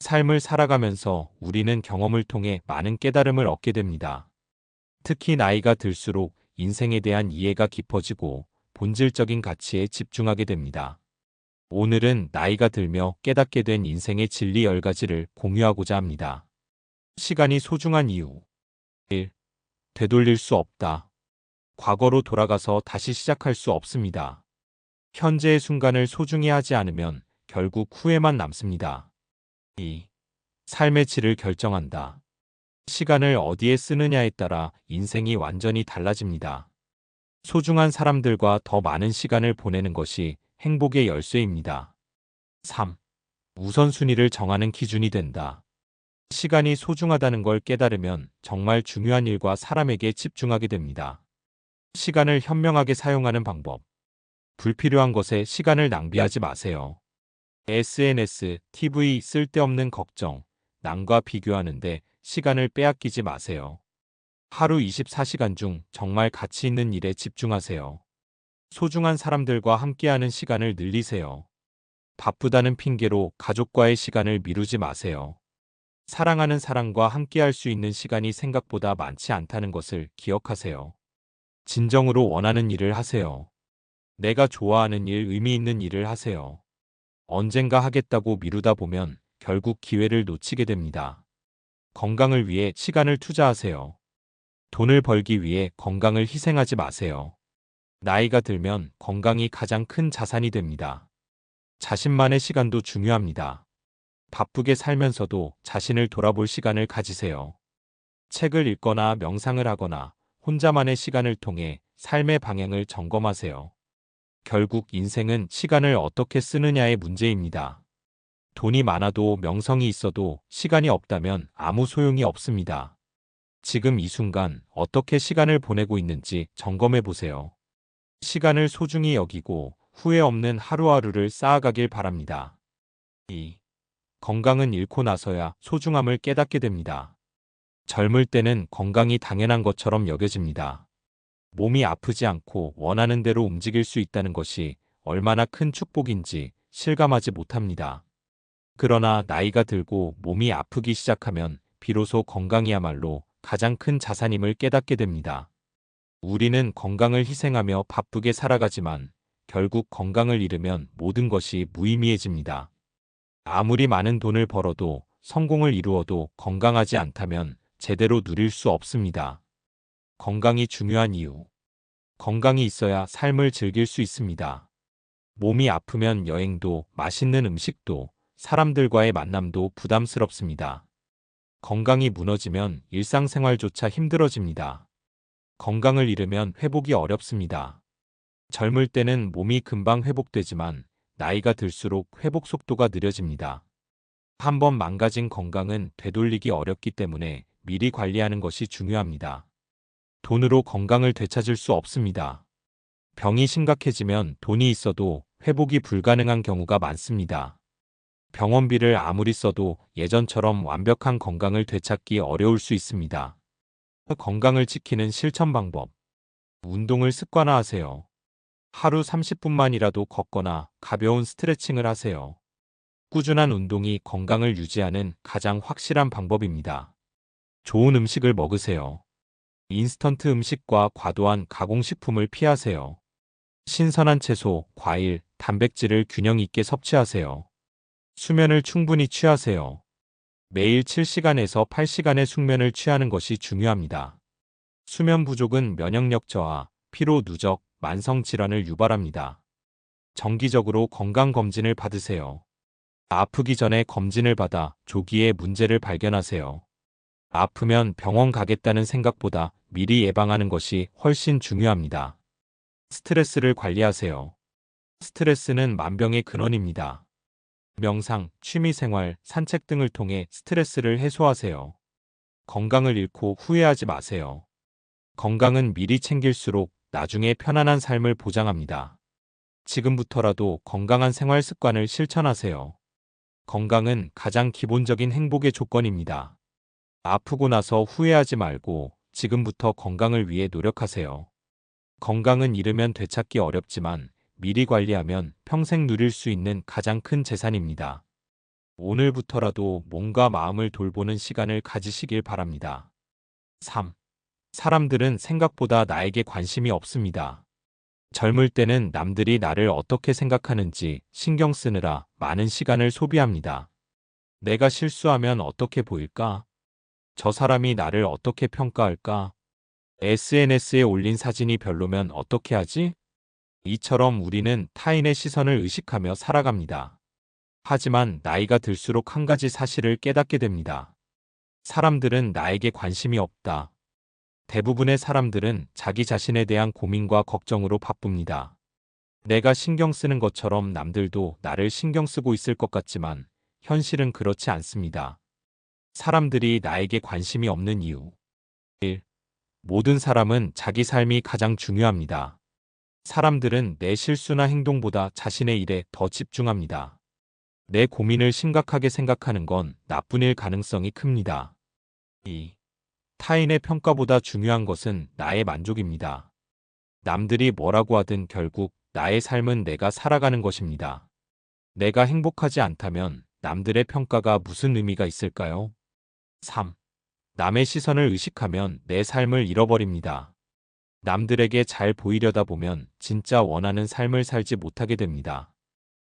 삶을 살아가면서 우리는 경험을 통해 많은 깨달음을 얻게 됩니다. 특히 나이가 들수록 인생에 대한 이해가 깊어지고 본질적인 가치에 집중하게 됩니다. 오늘은 나이가 들며 깨닫게 된 인생의 진리 10가지를 공유하고자 합니다. 시간이 소중한 이유. 1. 되돌릴 수 없다. 과거로 돌아가서 다시 시작할 수 없습니다. 현재의 순간을 소중히 하지 않으면 결국 후회만 남습니다. 2. 삶의 질을 결정한다. 시간을 어디에 쓰느냐에 따라 인생이 완전히 달라집니다. 소중한 사람들과 더 많은 시간을 보내는 것이 행복의 열쇠입니다. 3. 우선순위를 정하는 기준이 된다. 시간이 소중하다는 걸 깨달으면 정말 중요한 일과 사람에게 집중하게 됩니다. 시간을 현명하게 사용하는 방법. 불필요한 것에 시간을 낭비하지 마세요. SNS, TV 쓸데없는 걱정, 남과 비교하는데 시간을 빼앗기지 마세요. 하루 24시간 중 정말 가치 있는 일에 집중하세요. 소중한 사람들과 함께하는 시간을 늘리세요. 바쁘다는 핑계로 가족과의 시간을 미루지 마세요. 사랑하는 사람과 함께할 수 있는 시간이 생각보다 많지 않다는 것을 기억하세요. 진정으로 원하는 일을 하세요. 내가 좋아하는 일, 의미 있는 일을 하세요. 언젠가 하겠다고 미루다 보면 결국 기회를 놓치게 됩니다. 건강을 위해 시간을 투자하세요. 돈을 벌기 위해 건강을 희생하지 마세요. 나이가 들면 건강이 가장 큰 자산이 됩니다. 자신만의 시간도 중요합니다. 바쁘게 살면서도 자신을 돌아볼 시간을 가지세요. 책을 읽거나 명상을 하거나 혼자만의 시간을 통해 삶의 방향을 점검하세요. 결국 인생은 시간을 어떻게 쓰느냐의 문제입니다. 돈이 많아도 명성이 있어도 시간이 없다면 아무 소용이 없습니다. 지금 이 순간 어떻게 시간을 보내고 있는지 점검해 보세요. 시간을 소중히 여기고 후회 없는 하루하루를 쌓아가길 바랍니다. 2. 건강은 잃고 나서야 소중함을 깨닫게 됩니다. 젊을 때는 건강이 당연한 것처럼 여겨집니다. 몸이 아프지 않고 원하는 대로 움직일 수 있다는 것이 얼마나 큰 축복인지 실감하지 못합니다. 그러나 나이가 들고 몸이 아프기 시작하면 비로소 건강이야말로 가장 큰 자산임을 깨닫게 됩니다. 우리는 건강을 희생하며 바쁘게 살아가지만 결국 건강을 잃으면 모든 것이 무의미해집니다. 아무리 많은 돈을 벌어도 성공을 이루어도 건강하지 않다면 제대로 누릴 수 없습니다. 건강이 중요한 이유. 건강이 있어야 삶을 즐길 수 있습니다. 몸이 아프면 여행도, 맛있는 음식도, 사람들과의 만남도 부담스럽습니다. 건강이 무너지면 일상생활조차 힘들어집니다. 건강을 잃으면 회복이 어렵습니다. 젊을 때는 몸이 금방 회복되지만 나이가 들수록 회복 속도가 느려집니다. 한번 망가진 건강은 되돌리기 어렵기 때문에 미리 관리하는 것이 중요합니다. 돈으로 건강을 되찾을 수 없습니다. 병이 심각해지면 돈이 있어도 회복이 불가능한 경우가 많습니다. 병원비를 아무리 써도 예전처럼 완벽한 건강을 되찾기 어려울 수 있습니다. 건강을 지키는 실천 방법. 운동을 습관화하세요. 하루 30분만이라도 걷거나 가벼운 스트레칭을 하세요. 꾸준한 운동이 건강을 유지하는 가장 확실한 방법입니다. 좋은 음식을 먹으세요. 인스턴트 음식과 과도한 가공식품을 피하세요. 신선한 채소, 과일, 단백질을 균형 있게 섭취하세요. 수면을 충분히 취하세요. 매일 7시간에서 8시간의 숙면을 취하는 것이 중요합니다. 수면 부족은 면역력 저하, 피로 누적, 만성 질환을 유발합니다. 정기적으로 건강검진을 받으세요. 아프기 전에 검진을 받아 조기에 문제를 발견하세요. 아프면 병원 가겠다는 생각보다 미리 예방하는 것이 훨씬 중요합니다. 스트레스를 관리하세요. 스트레스는 만병의 근원입니다. 명상, 취미생활, 산책 등을 통해 스트레스를 해소하세요. 건강을 잃고 후회하지 마세요. 건강은 미리 챙길수록 나중에 편안한 삶을 보장합니다. 지금부터라도 건강한 생활 습관을 실천하세요. 건강은 가장 기본적인 행복의 조건입니다. 아프고 나서 후회하지 말고 지금부터 건강을 위해 노력하세요. 건강은 잃으면 되찾기 어렵지만 미리 관리하면 평생 누릴 수 있는 가장 큰 재산입니다. 오늘부터라도 몸과 마음을 돌보는 시간을 가지시길 바랍니다. 3. 사람들은 생각보다 나에게 관심이 없습니다. 젊을 때는 남들이 나를 어떻게 생각하는지 신경 쓰느라 많은 시간을 소비합니다. 내가 실수하면 어떻게 보일까? 저 사람이 나를 어떻게 평가할까? SNS에 올린 사진이 별로면 어떻게 하지? 이처럼 우리는 타인의 시선을 의식하며 살아갑니다. 하지만 나이가 들수록 한 가지 사실을 깨닫게 됩니다. 사람들은 나에게 관심이 없다. 대부분의 사람들은 자기 자신에 대한 고민과 걱정으로 바쁩니다. 내가 신경 쓰는 것처럼 남들도 나를 신경 쓰고 있을 것 같지만 현실은 그렇지 않습니다. 사람들이 나에게 관심이 없는 이유. 1. 모든 사람은 자기 삶이 가장 중요합니다. 사람들은 내 실수나 행동보다 자신의 일에 더 집중합니다. 내 고민을 심각하게 생각하는 건 나쁜 일 가능성이 큽니다. 2. 타인의 평가보다 중요한 것은 나의 만족입니다. 남들이 뭐라고 하든 결국 나의 삶은 내가 살아가는 것입니다. 내가 행복하지 않다면 남들의 평가가 무슨 의미가 있을까요? 3. 남의 시선을 의식하면 내 삶을 잃어버립니다. 남들에게 잘 보이려다 보면 진짜 원하는 삶을 살지 못하게 됩니다.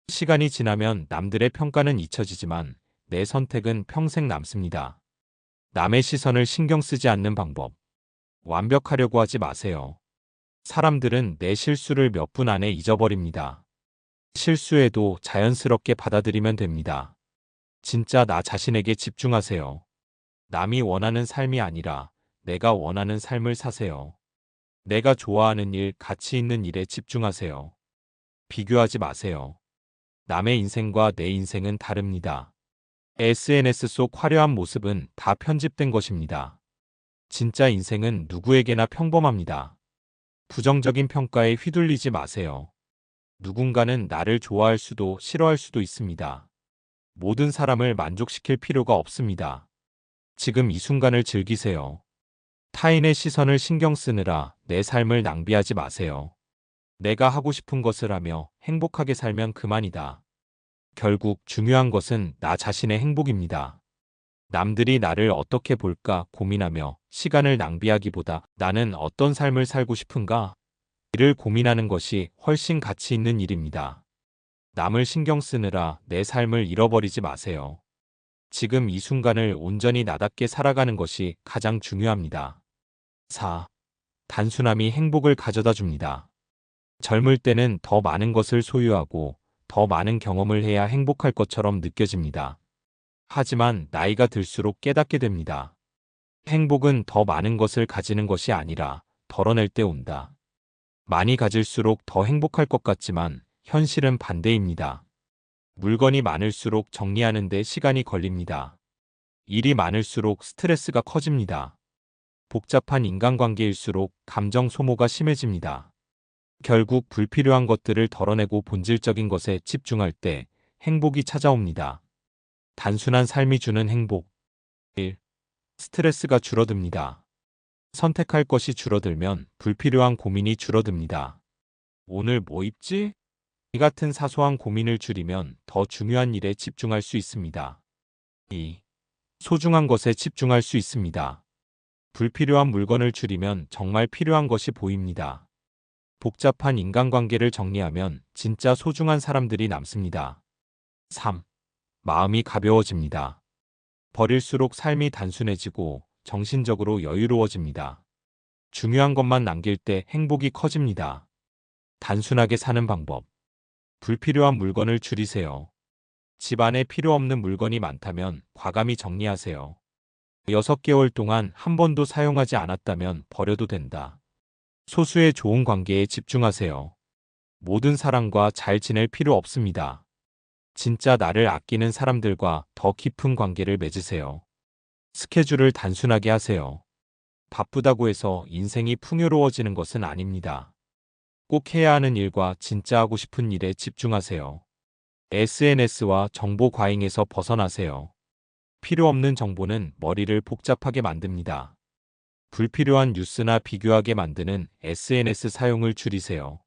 시간이 지나면 남들의 평가는 잊혀지지만 내 선택은 평생 남습니다. 남의 시선을 신경 쓰지 않는 방법. 완벽하려고 하지 마세요. 사람들은 내 실수를 몇 분 안에 잊어버립니다. 실수해도 자연스럽게 받아들이면 됩니다. 진짜 나 자신에게 집중하세요. 남이 원하는 삶이 아니라 내가 원하는 삶을 사세요. 내가 좋아하는 일, 가치 있는 일에 집중하세요. 비교하지 마세요. 남의 인생과 내 인생은 다릅니다. SNS 속 화려한 모습은 다 편집된 것입니다. 진짜 인생은 누구에게나 평범합니다. 부정적인 평가에 휘둘리지 마세요. 누군가는 나를 좋아할 수도 싫어할 수도 있습니다. 모든 사람을 만족시킬 필요가 없습니다. 지금 이 순간을 즐기세요. 타인의 시선을 신경 쓰느라 내 삶을 낭비하지 마세요. 내가 하고 싶은 것을 하며 행복하게 살면 그만이다. 결국 중요한 것은 나 자신의 행복입니다. 남들이 나를 어떻게 볼까 고민하며 시간을 낭비하기보다 나는 어떤 삶을 살고 싶은가? 이를 고민하는 것이 훨씬 가치 있는 일입니다. 남을 신경 쓰느라 내 삶을 잃어버리지 마세요. 지금 이 순간을 온전히 나답게 살아가는 것이 가장 중요합니다. 4. 단순함이 행복을 가져다 줍니다. 젊을 때는 더 많은 것을 소유하고 더 많은 경험을 해야 행복할 것처럼 느껴집니다. 하지만 나이가 들수록 깨닫게 됩니다. 행복은 더 많은 것을 가지는 것이 아니라 덜어낼 때 온다. 많이 가질수록 더 행복할 것 같지만 현실은 반대입니다. 물건이 많을수록 정리하는 데 시간이 걸립니다. 일이 많을수록 스트레스가 커집니다. 복잡한 인간관계일수록 감정 소모가 심해집니다. 결국 불필요한 것들을 덜어내고 본질적인 것에 집중할 때 행복이 찾아옵니다. 단순한 삶이 주는 행복. 1. 스트레스가 줄어듭니다. 선택할 것이 줄어들면 불필요한 고민이 줄어듭니다. 오늘 뭐 입지? 이 같은 사소한 고민을 줄이면 더 중요한 일에 집중할 수 있습니다. 2. 소중한 것에 집중할 수 있습니다. 불필요한 물건을 줄이면 정말 필요한 것이 보입니다. 복잡한 인간관계를 정리하면 진짜 소중한 사람들이 남습니다. 3. 마음이 가벼워집니다. 버릴수록 삶이 단순해지고 정신적으로 여유로워집니다. 중요한 것만 남길 때 행복이 커집니다. 단순하게 사는 방법. 불필요한 물건을 줄이세요. 집 안에 필요 없는 물건이 많다면 과감히 정리하세요. 6개월 동안 한 번도 사용하지 않았다면 버려도 된다. 소수의 좋은 관계에 집중하세요. 모든 사람과 잘 지낼 필요 없습니다. 진짜 나를 아끼는 사람들과 더 깊은 관계를 맺으세요. 스케줄을 단순하게 하세요. 바쁘다고 해서 인생이 풍요로워지는 것은 아닙니다. 꼭 해야 하는 일과 진짜 하고 싶은 일에 집중하세요. SNS와 정보 과잉에서 벗어나세요. 필요 없는 정보는 머리를 복잡하게 만듭니다. 불필요한 뉴스나 비교하게 만드는 SNS 사용을 줄이세요.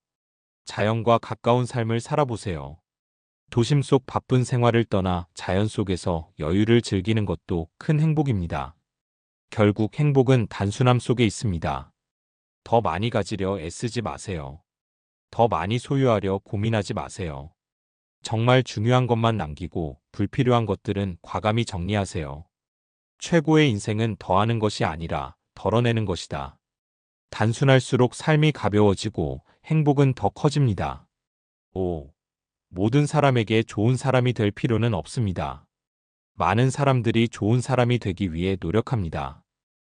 자연과 가까운 삶을 살아보세요. 도심 속 바쁜 생활을 떠나 자연 속에서 여유를 즐기는 것도 큰 행복입니다. 결국 행복은 단순함 속에 있습니다. 더 많이 가지려 애쓰지 마세요. 더 많이 소유하려 고민하지 마세요. 정말 중요한 것만 남기고 불필요한 것들은 과감히 정리하세요. 최고의 인생은 더하는 것이 아니라 덜어내는 것이다. 단순할수록 삶이 가벼워지고 행복은 더 커집니다. 5. 모든 사람에게 좋은 사람이 될 필요는 없습니다. 많은 사람들이 좋은 사람이 되기 위해 노력합니다.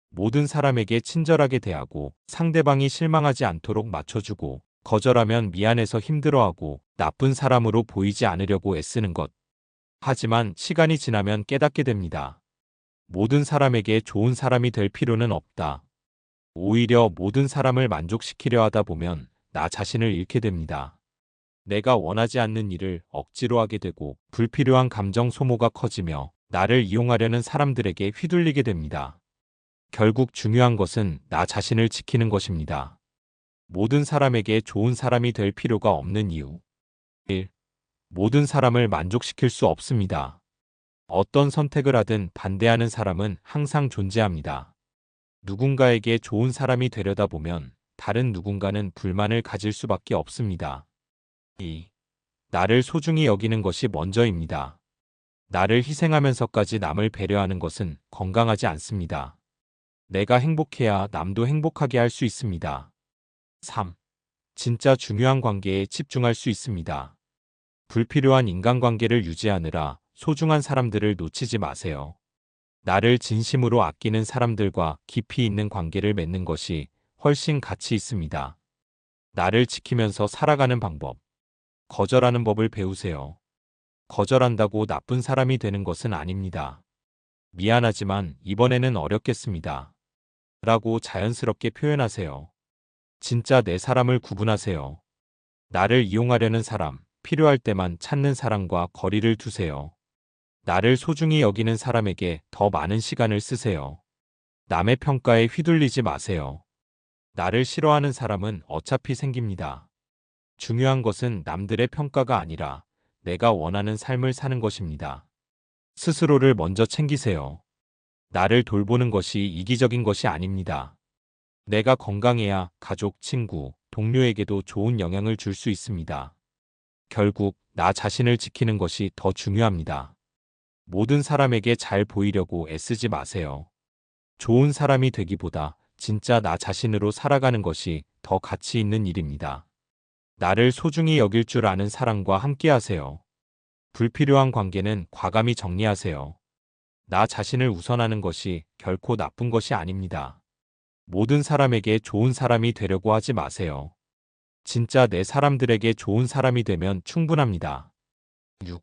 모든 사람에게 친절하게 대하고 상대방이 실망하지 않도록 맞춰주고 거절하면 미안해서 힘들어하고 나쁜 사람으로 보이지 않으려고 애쓰는 것. 하지만 시간이 지나면 깨닫게 됩니다. 모든 사람에게 좋은 사람이 될 필요는 없다. 오히려 모든 사람을 만족시키려 하다 보면 나 자신을 잃게 됩니다. 내가 원하지 않는 일을 억지로 하게 되고 불필요한 감정 소모가 커지며 나를 이용하려는 사람들에게 휘둘리게 됩니다. 결국 중요한 것은 나 자신을 지키는 것입니다. 모든 사람에게 좋은 사람이 될 필요가 없는 이유. 1. 모든 사람을 만족시킬 수 없습니다. 어떤 선택을 하든 반대하는 사람은 항상 존재합니다. 누군가에게 좋은 사람이 되려다 보면 다른 누군가는 불만을 가질 수밖에 없습니다. 2. 나를 소중히 여기는 것이 먼저입니다. 나를 희생하면서까지 남을 배려하는 것은 건강하지 않습니다. 내가 행복해야 남도 행복하게 할 수 있습니다. 3. 진짜 중요한 관계에 집중할 수 있습니다. 불필요한 인간관계를 유지하느라 소중한 사람들을 놓치지 마세요. 나를 진심으로 아끼는 사람들과 깊이 있는 관계를 맺는 것이 훨씬 가치 있습니다. 나를 지키면서 살아가는 방법. 거절하는 법을 배우세요. 거절한다고 나쁜 사람이 되는 것은 아닙니다. 미안하지만 이번에는 어렵겠습니다. 라고 자연스럽게 표현하세요. 진짜 내 사람을 구분하세요. 나를 이용하려는 사람, 필요할 때만 찾는 사람과 거리를 두세요. 나를 소중히 여기는 사람에게 더 많은 시간을 쓰세요. 남의 평가에 휘둘리지 마세요. 나를 싫어하는 사람은 어차피 생깁니다. 중요한 것은 남들의 평가가 아니라 내가 원하는 삶을 사는 것입니다. 스스로를 먼저 챙기세요. 나를 돌보는 것이 이기적인 것이 아닙니다. 내가 건강해야 가족, 친구, 동료에게도 좋은 영향을 줄 수 있습니다. 결국 나 자신을 지키는 것이 더 중요합니다. 모든 사람에게 잘 보이려고 애쓰지 마세요. 좋은 사람이 되기보다 진짜 나 자신으로 살아가는 것이 더 가치 있는 일입니다. 나를 소중히 여길 줄 아는 사람과 함께하세요. 불필요한 관계는 과감히 정리하세요. 나 자신을 우선하는 것이 결코 나쁜 것이 아닙니다. 모든 사람에게 좋은 사람이 되려고 하지 마세요. 진짜 내 사람들에게 좋은 사람이 되면 충분합니다. 6.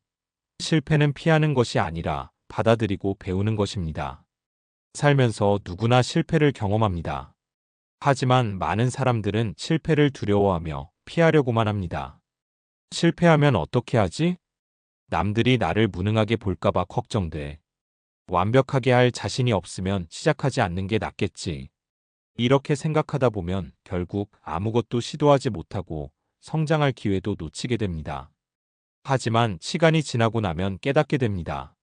실패는 피하는 것이 아니라 받아들이고 배우는 것입니다. 살면서 누구나 실패를 경험합니다. 하지만 많은 사람들은 실패를 두려워하며 피하려고만 합니다. 실패하면 어떻게 하지? 남들이 나를 무능하게 볼까봐 걱정돼. 완벽하게 할 자신이 없으면 시작하지 않는 게 낫겠지. 이렇게 생각하다 보면 결국 아무것도 시도하지 못하고 성장할 기회도 놓치게 됩니다. 하지만 시간이 지나고 나면 깨닫게 됩니다.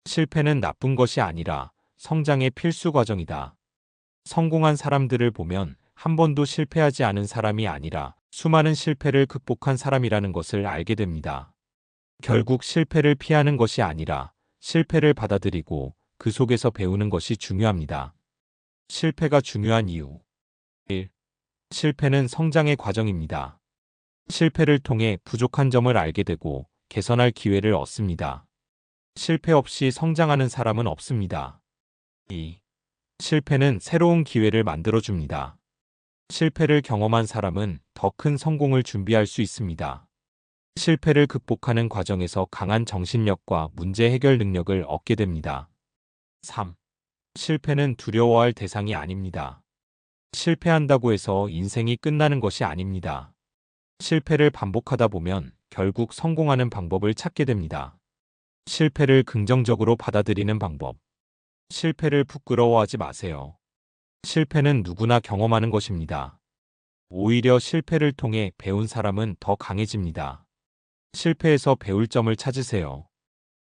실패는 나쁜 것이 아니라 성장의 필수 과정이다. 성공한 사람들을 보면 한 번도 실패하지 않은 사람이 아니라 수많은 실패를 극복한 사람이라는 것을 알게 됩니다. 결국 실패를 피하는 것이 아니라 실패를 받아들이고 그 속에서 배우는 것이 중요합니다. 실패가 중요한 이유. 1. 실패는 성장의 과정입니다. 실패를 통해 부족한 점을 알게 되고 개선할 기회를 얻습니다. 실패 없이 성장하는 사람은 없습니다. 2. 실패는 새로운 기회를 만들어줍니다. 실패를 경험한 사람은 더 큰 성공을 준비할 수 있습니다. 실패를 극복하는 과정에서 강한 정신력과 문제 해결 능력을 얻게 됩니다. 3. 실패는 두려워할 대상이 아닙니다. 실패한다고 해서 인생이 끝나는 것이 아닙니다. 실패를 반복하다 보면 결국 성공하는 방법을 찾게 됩니다. 실패를 긍정적으로 받아들이는 방법. 실패를 부끄러워하지 마세요. 실패는 누구나 경험하는 것입니다. 오히려 실패를 통해 배운 사람은 더 강해집니다. 실패에서 배울 점을 찾으세요.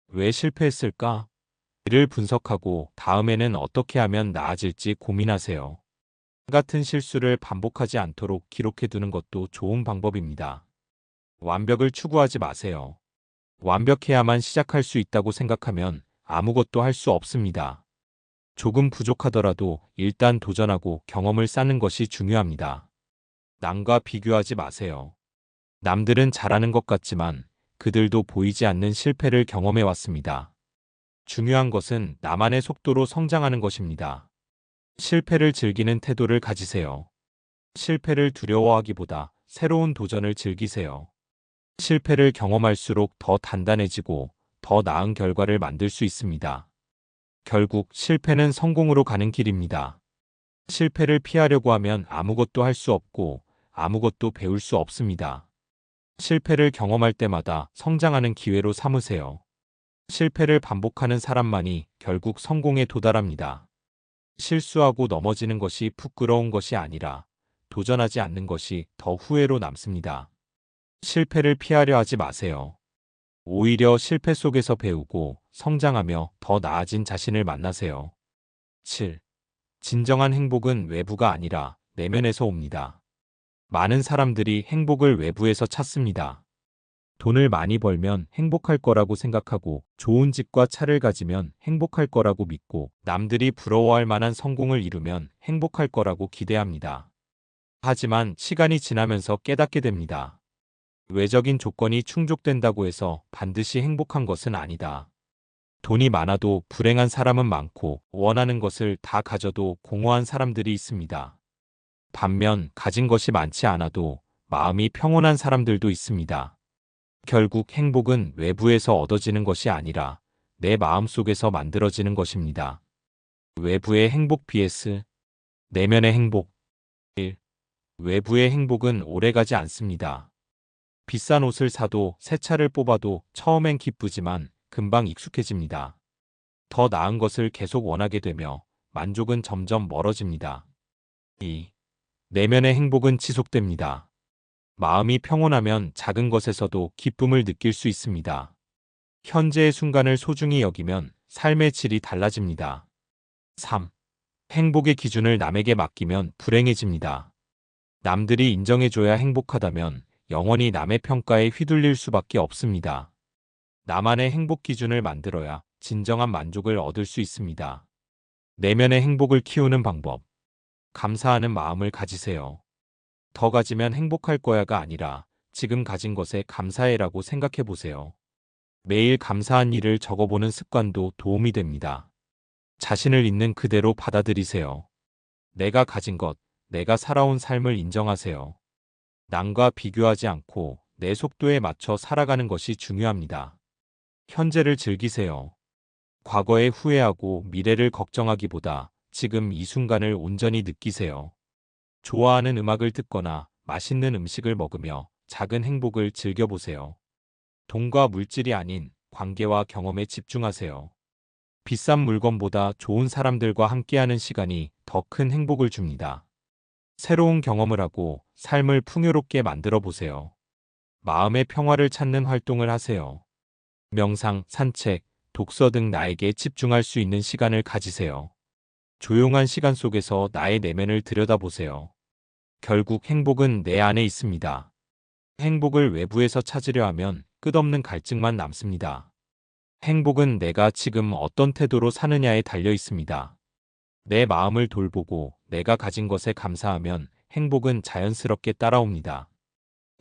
왜 실패했을까? 이를 분석하고 다음에는 어떻게 하면 나아질지 고민하세요. 같은 실수를 반복하지 않도록 기록해 두는 것도 좋은 방법입니다. 완벽을 추구하지 마세요. 완벽해야만 시작할 수 있다고 생각하면 아무것도 할 수 없습니다. 조금 부족하더라도 일단 도전하고 경험을 쌓는 것이 중요합니다. 남과 비교하지 마세요. 남들은 잘하는 것 같지만 그들도 보이지 않는 실패를 경험해 왔습니다. 중요한 것은 나만의 속도로 성장하는 것입니다. 실패를 즐기는 태도를 가지세요. 실패를 두려워하기보다 새로운 도전을 즐기세요. 실패를 경험할수록 더 단단해지고 더 나은 결과를 만들 수 있습니다. 결국 실패는 성공으로 가는 길입니다. 실패를 피하려고 하면 아무것도 할 수 없고 아무것도 배울 수 없습니다. 실패를 경험할 때마다 성장하는 기회로 삼으세요. 실패를 반복하는 사람만이 결국 성공에 도달합니다. 실수하고 넘어지는 것이 부끄러운 것이 아니라 도전하지 않는 것이 더 후회로 남습니다. 실패를 피하려 하지 마세요. 오히려 실패 속에서 배우고 성장하며 더 나아진 자신을 만나세요. 7. 진정한 행복은 외부가 아니라 내면에서 옵니다. 많은 사람들이 행복을 외부에서 찾습니다. 돈을 많이 벌면 행복할 거라고 생각하고 좋은 집과 차를 가지면 행복할 거라고 믿고 남들이 부러워할 만한 성공을 이루면 행복할 거라고 기대합니다. 하지만 시간이 지나면서 깨닫게 됩니다. 외적인 조건이 충족된다고 해서 반드시 행복한 것은 아니다. 돈이 많아도 불행한 사람은 많고 원하는 것을 다 가져도 공허한 사람들이 있습니다. 반면 가진 것이 많지 않아도 마음이 평온한 사람들도 있습니다. 결국 행복은 외부에서 얻어지는 것이 아니라 내 마음속에서 만들어지는 것입니다. 외부의 행복 vs 내면의 행복. 1. 외부의 행복은 오래가지 않습니다. 비싼 옷을 사도 새 차를 뽑아도 처음엔 기쁘지만 금방 익숙해집니다. 더 나은 것을 계속 원하게 되며 만족은 점점 멀어집니다. 2. 내면의 행복은 지속됩니다. 마음이 평온하면 작은 것에서도 기쁨을 느낄 수 있습니다. 현재의 순간을 소중히 여기면 삶의 질이 달라집니다. 3. 행복의 기준을 남에게 맡기면 불행해집니다. 남들이 인정해줘야 행복하다면 영원히 남의 평가에 휘둘릴 수밖에 없습니다. 나만의 행복 기준을 만들어야 진정한 만족을 얻을 수 있습니다. 내면의 행복을 키우는 방법. 감사하는 마음을 가지세요. 더 가지면 행복할 거야가 아니라 지금 가진 것에 감사해라고 생각해 보세요. 매일 감사한 일을 적어보는 습관도 도움이 됩니다. 자신을 있는 그대로 받아들이세요. 내가 가진 것, 내가 살아온 삶을 인정하세요. 남과 비교하지 않고 내 속도에 맞춰 살아가는 것이 중요합니다. 현재를 즐기세요. 과거에 후회하고 미래를 걱정하기보다 지금 이 순간을 온전히 느끼세요. 좋아하는 음악을 듣거나 맛있는 음식을 먹으며 작은 행복을 즐겨보세요. 돈과 물질이 아닌 관계와 경험에 집중하세요. 비싼 물건보다 좋은 사람들과 함께하는 시간이 더 큰 행복을 줍니다. 새로운 경험을 하고 삶을 풍요롭게 만들어 보세요. 마음의 평화를 찾는 활동을 하세요. 명상, 산책, 독서 등 나에게 집중할 수 있는 시간을 가지세요. 조용한 시간 속에서 나의 내면을 들여다보세요. 결국 행복은 내 안에 있습니다. 행복을 외부에서 찾으려 하면 끝없는 갈증만 남습니다. 행복은 내가 지금 어떤 태도로 사느냐에 달려 있습니다. 내 마음을 돌보고 내가 가진 것에 감사하면 행복은 자연스럽게 따라옵니다.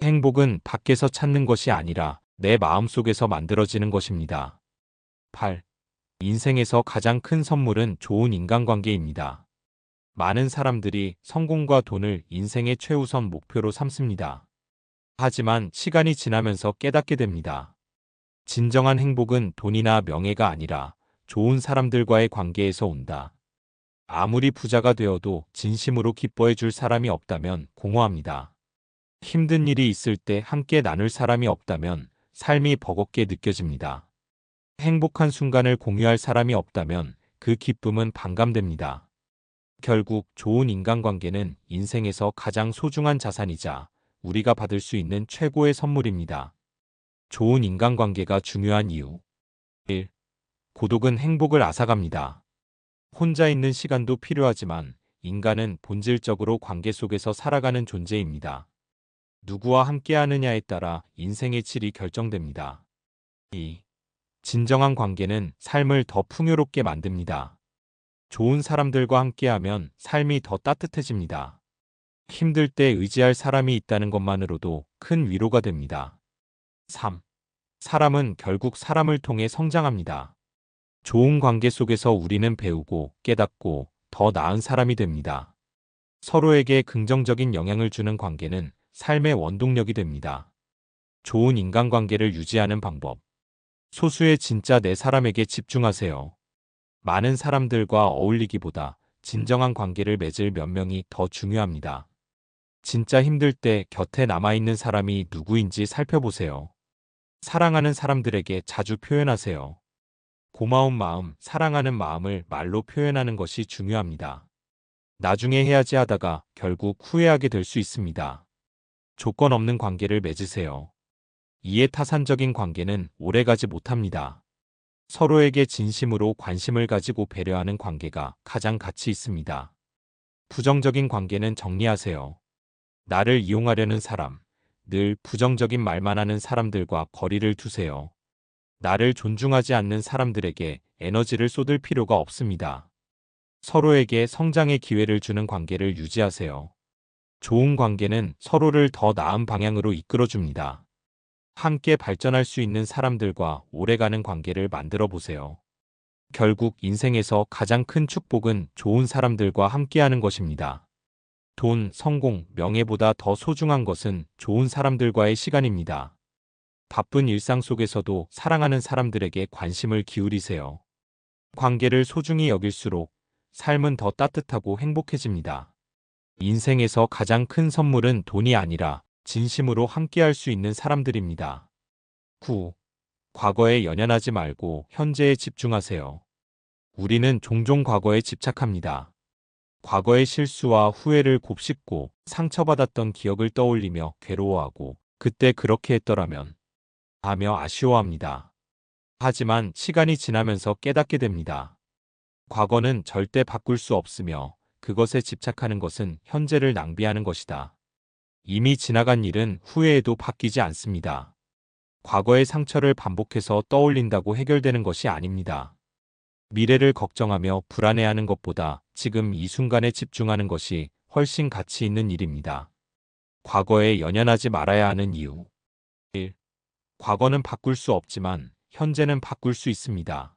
행복은 밖에서 찾는 것이 아니라 내 마음속에서 만들어지는 것입니다. 8. 인생에서 가장 큰 선물은 좋은 인간관계입니다. 많은 사람들이 성공과 돈을 인생의 최우선 목표로 삼습니다. 하지만 시간이 지나면서 깨닫게 됩니다. 진정한 행복은 돈이나 명예가 아니라 좋은 사람들과의 관계에서 온다. 아무리 부자가 되어도 진심으로 기뻐해 줄 사람이 없다면 공허합니다. 힘든 일이 있을 때 함께 나눌 사람이 없다면 삶이 버겁게 느껴집니다. 행복한 순간을 공유할 사람이 없다면 그 기쁨은 반감됩니다. 결국 좋은 인간관계는 인생에서 가장 소중한 자산이자 우리가 받을 수 있는 최고의 선물입니다. 좋은 인간관계가 중요한 이유. 1. 고독은 행복을 앗아갑니다. 혼자 있는 시간도 필요하지만 인간은 본질적으로 관계 속에서 살아가는 존재입니다. 누구와 함께하느냐에 따라 인생의 질이 결정됩니다. 2. 진정한 관계는 삶을 더 풍요롭게 만듭니다. 좋은 사람들과 함께하면 삶이 더 따뜻해집니다. 힘들 때 의지할 사람이 있다는 것만으로도 큰 위로가 됩니다. 3. 사람은 결국 사람을 통해 성장합니다. 좋은 관계 속에서 우리는 배우고 깨닫고 더 나은 사람이 됩니다. 서로에게 긍정적인 영향을 주는 관계는 삶의 원동력이 됩니다. 좋은 인간관계를 유지하는 방법. 소수의 진짜 내 사람에게 집중하세요. 많은 사람들과 어울리기보다 진정한 관계를 맺을 몇 명이 더 중요합니다. 진짜 힘들 때 곁에 남아있는 사람이 누구인지 살펴보세요. 사랑하는 사람들에게 자주 표현하세요. 고마운 마음, 사랑하는 마음을 말로 표현하는 것이 중요합니다. 나중에 해야지 하다가 결국 후회하게 될 수 있습니다. 조건 없는 관계를 맺으세요. 이해타산적인 관계는 오래가지 못합니다. 서로에게 진심으로 관심을 가지고 배려하는 관계가 가장 가치 있습니다. 부정적인 관계는 정리하세요. 나를 이용하려는 사람, 늘 부정적인 말만 하는 사람들과 거리를 두세요. 나를 존중하지 않는 사람들에게 에너지를 쏟을 필요가 없습니다. 서로에게 성장의 기회를 주는 관계를 유지하세요. 좋은 관계는 서로를 더 나은 방향으로 이끌어줍니다. 함께 발전할 수 있는 사람들과 오래가는 관계를 만들어 보세요. 결국 인생에서 가장 큰 축복은 좋은 사람들과 함께하는 것입니다. 돈, 성공, 명예보다 더 소중한 것은 좋은 사람들과의 시간입니다. 바쁜 일상 속에서도 사랑하는 사람들에게 관심을 기울이세요. 관계를 소중히 여길수록 삶은 더 따뜻하고 행복해집니다. 인생에서 가장 큰 선물은 돈이 아니라 진심으로 함께할 수 있는 사람들입니다. 9. 과거에 연연하지 말고 현재에 집중하세요. 우리는 종종 과거에 집착합니다. 과거의 실수와 후회를 곱씹고 상처받았던 기억을 떠올리며 괴로워하고 그때 그렇게 했더라면 하며 아쉬워합니다. 하지만 시간이 지나면서 깨닫게 됩니다. 과거는 절대 바꿀 수 없으며 그것에 집착하는 것은 현재를 낭비하는 것이다. 이미 지나간 일은 후회해도 바뀌지 않습니다. 과거의 상처를 반복해서 떠올린다고 해결되는 것이 아닙니다. 미래를 걱정하며 불안해하는 것보다 지금 이 순간에 집중하는 것이 훨씬 가치 있는 일입니다. 과거에 연연하지 말아야 하는 이유. 1. 과거는 바꿀 수 없지만 현재는 바꿀 수 있습니다.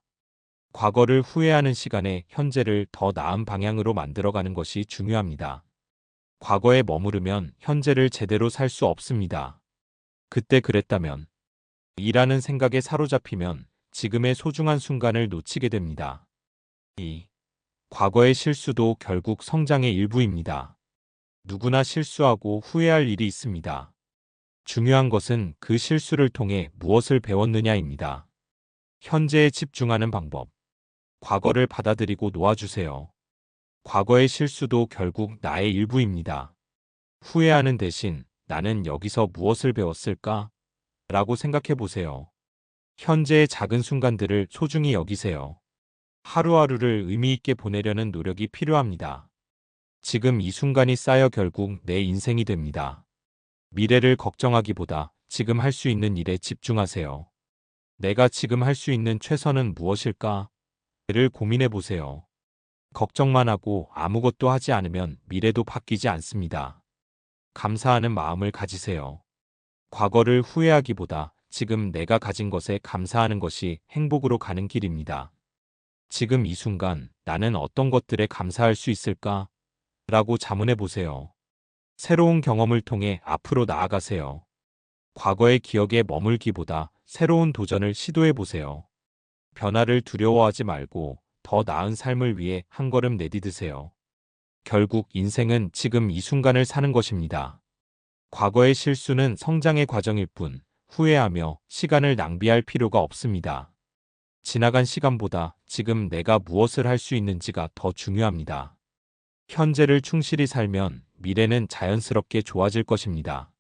과거를 후회하는 시간에 현재를 더 나은 방향으로 만들어가는 것이 중요합니다. 과거에 머무르면 현재를 제대로 살 수 없습니다. 그때 그랬다면, 이라는 생각에 사로잡히면 지금의 소중한 순간을 놓치게 됩니다. 2. 과거의 실수도 결국 성장의 일부입니다. 누구나 실수하고 후회할 일이 있습니다. 중요한 것은 그 실수를 통해 무엇을 배웠느냐입니다. 현재에 집중하는 방법. 과거를 받아들이고 놓아주세요. 과거의 실수도 결국 나의 일부입니다. 후회하는 대신 나는 여기서 무엇을 배웠을까? 라고 생각해 보세요. 현재의 작은 순간들을 소중히 여기세요. 하루하루를 의미 있게 보내려는 노력이 필요합니다. 지금 이 순간이 쌓여 결국 내 인생이 됩니다. 미래를 걱정하기보다 지금 할 수 있는 일에 집중하세요. 내가 지금 할 수 있는 최선은 무엇일까? 를 고민해 보세요. 걱정만 하고 아무것도 하지 않으면 미래도 바뀌지 않습니다. 감사하는 마음을 가지세요. 과거를 후회하기보다 지금 내가 가진 것에 감사하는 것이 행복으로 가는 길입니다. 지금 이 순간 나는 어떤 것들에 감사할 수 있을까? 라고 자문해 보세요. 새로운 경험을 통해 앞으로 나아가세요. 과거의 기억에 머물기보다 새로운 도전을 시도해 보세요. 변화를 두려워하지 말고 더 나은 삶을 위해 한 걸음 내디드세요. 결국 인생은 지금 이 순간을 사는 것입니다. 과거의 실수는 성장의 과정일 뿐 후회하며 시간을 낭비할 필요가 없습니다. 지나간 시간보다 지금 내가 무엇을 할 수 있는지가 더 중요합니다. 현재를 충실히 살면 미래는 자연스럽게 좋아질 것입니다.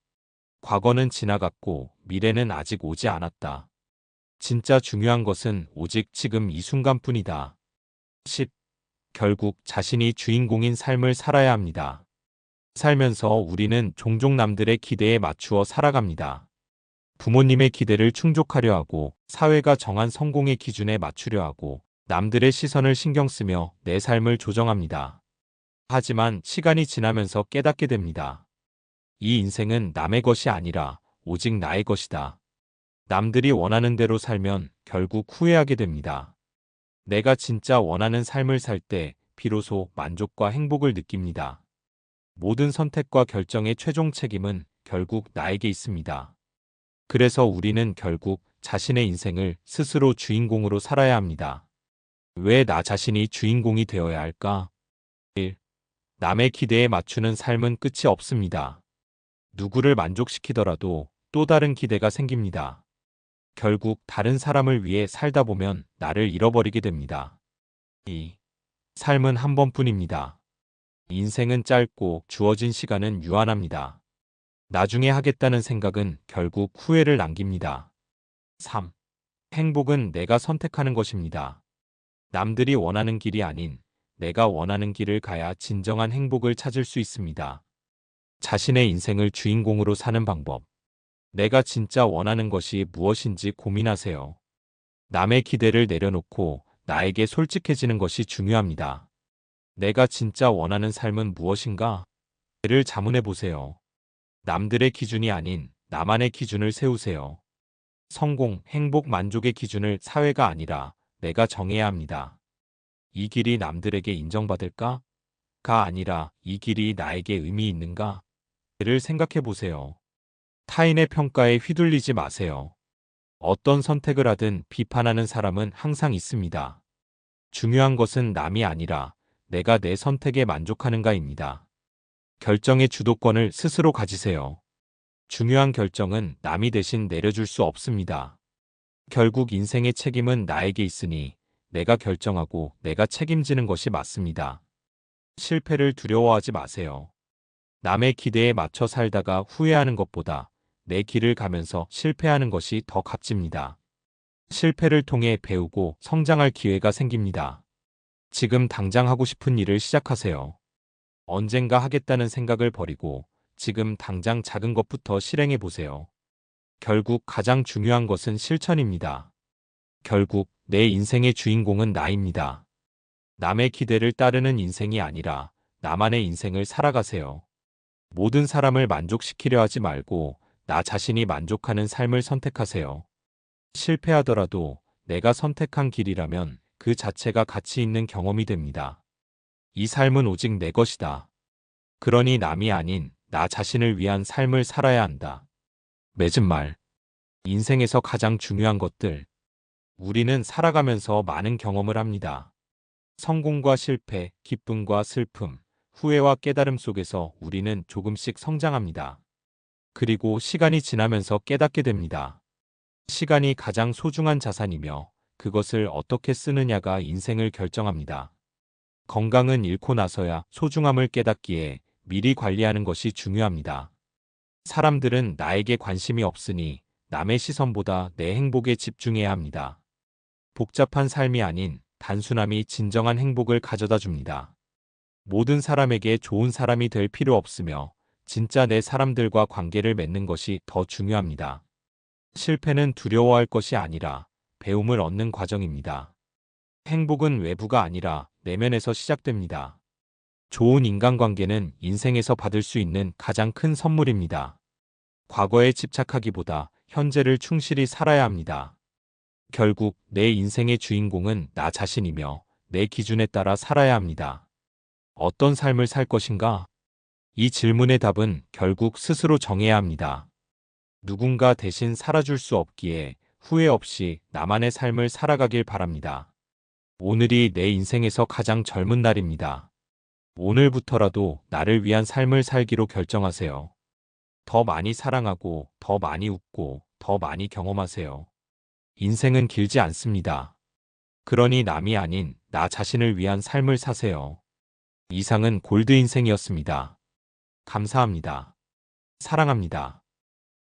과거는 지나갔고 미래는 아직 오지 않았다. 진짜 중요한 것은 오직 지금 이 순간뿐이다. 10. 결국 자신이 주인공인 삶을 살아야 합니다. 살면서 우리는 종종 남들의 기대에 맞추어 살아갑니다. 부모님의 기대를 충족하려 하고, 사회가 정한 성공의 기준에 맞추려 하고, 남들의 시선을 신경 쓰며 내 삶을 조정합니다. 하지만 시간이 지나면서 깨닫게 됩니다. 이 인생은 남의 것이 아니라 오직 나의 것이다. 남들이 원하는 대로 살면 결국 후회하게 됩니다. 내가 진짜 원하는 삶을 살 때 비로소 만족과 행복을 느낍니다. 모든 선택과 결정의 최종 책임은 결국 나에게 있습니다. 그래서 우리는 결국 자신의 인생을 스스로 주인공으로 살아야 합니다. 왜 나 자신이 주인공이 되어야 할까? 1. 남의 기대에 맞추는 삶은 끝이 없습니다. 누구를 만족시키더라도 또 다른 기대가 생깁니다. 결국 다른 사람을 위해 살다 보면 나를 잃어버리게 됩니다. 2. 삶은 한 번뿐입니다. 인생은 짧고 주어진 시간은 유한합니다. 나중에 하겠다는 생각은 결국 후회를 남깁니다. 3. 행복은 내가 선택하는 것입니다. 남들이 원하는 길이 아닌 내가 원하는 길을 가야 진정한 행복을 찾을 수 있습니다. 자신의 인생을 주인공으로 사는 방법. 내가 진짜 원하는 것이 무엇인지 고민하세요. 남의 기대를 내려놓고 나에게 솔직해지는 것이 중요합니다. 내가 진짜 원하는 삶은 무엇인가? 를 자문해 보세요. 남들의 기준이 아닌 나만의 기준을 세우세요. 성공, 행복, 만족의 기준을 사회가 아니라 내가 정해야 합니다. 이 길이 남들에게 인정받을까? 가 아니라 이 길이 나에게 의미 있는가? 를 생각해 보세요. 타인의 평가에 휘둘리지 마세요. 어떤 선택을 하든 비판하는 사람은 항상 있습니다. 중요한 것은 남이 아니라 내가 내 선택에 만족하는가입니다. 결정의 주도권을 스스로 가지세요. 중요한 결정은 남이 대신 내려줄 수 없습니다. 결국 인생의 책임은 나에게 있으니 내가 결정하고 내가 책임지는 것이 맞습니다. 실패를 두려워하지 마세요. 남의 기대에 맞춰 살다가 후회하는 것보다 내 길을 가면서 실패하는 것이 더 값집니다. 실패를 통해 배우고 성장할 기회가 생깁니다. 지금 당장 하고 싶은 일을 시작하세요. 언젠가 하겠다는 생각을 버리고 지금 당장 작은 것부터 실행해 보세요. 결국 가장 중요한 것은 실천입니다. 결국 내 인생의 주인공은 나입니다. 남의 기대를 따르는 인생이 아니라 나만의 인생을 살아가세요. 모든 사람을 만족시키려 하지 말고 나 자신이 만족하는 삶을 선택하세요. 실패하더라도 내가 선택한 길이라면 그 자체가 가치 있는 경험이 됩니다. 이 삶은 오직 내 것이다. 그러니 남이 아닌 나 자신을 위한 삶을 살아야 한다. 맺은 말. 인생에서 가장 중요한 것들. 우리는 살아가면서 많은 경험을 합니다. 성공과 실패, 기쁨과 슬픔, 후회와 깨달음 속에서 우리는 조금씩 성장합니다. 그리고 시간이 지나면서 깨닫게 됩니다. 시간이 가장 소중한 자산이며 그것을 어떻게 쓰느냐가 인생을 결정합니다. 건강은 잃고 나서야 소중함을 깨닫기에 미리 관리하는 것이 중요합니다. 사람들은 나에게 관심이 없으니 남의 시선보다 내 행복에 집중해야 합니다. 복잡한 삶이 아닌 단순함이 진정한 행복을 가져다 줍니다. 모든 사람에게 좋은 사람이 될 필요 없으며 진짜 내 사람들과 관계를 맺는 것이 더 중요합니다. 실패는 두려워할 것이 아니라 배움을 얻는 과정입니다. 행복은 외부가 아니라 내면에서 시작됩니다. 좋은 인간관계는 인생에서 받을 수 있는 가장 큰 선물입니다. 과거에 집착하기보다 현재를 충실히 살아야 합니다. 결국 내 인생의 주인공은 나 자신이며 내 기준에 따라 살아야 합니다. 어떤 삶을 살 것인가? 이 질문의 답은 결국 스스로 정해야 합니다. 누군가 대신 살아줄 수 없기에 후회 없이 나만의 삶을 살아가길 바랍니다. 오늘이 내 인생에서 가장 젊은 날입니다. 오늘부터라도 나를 위한 삶을 살기로 결정하세요. 더 많이 사랑하고, 더 많이 웃고, 더 많이 경험하세요. 인생은 길지 않습니다. 그러니 남이 아닌 나 자신을 위한 삶을 사세요. 이상은 골드 인생이었습니다. 감사합니다. 사랑합니다.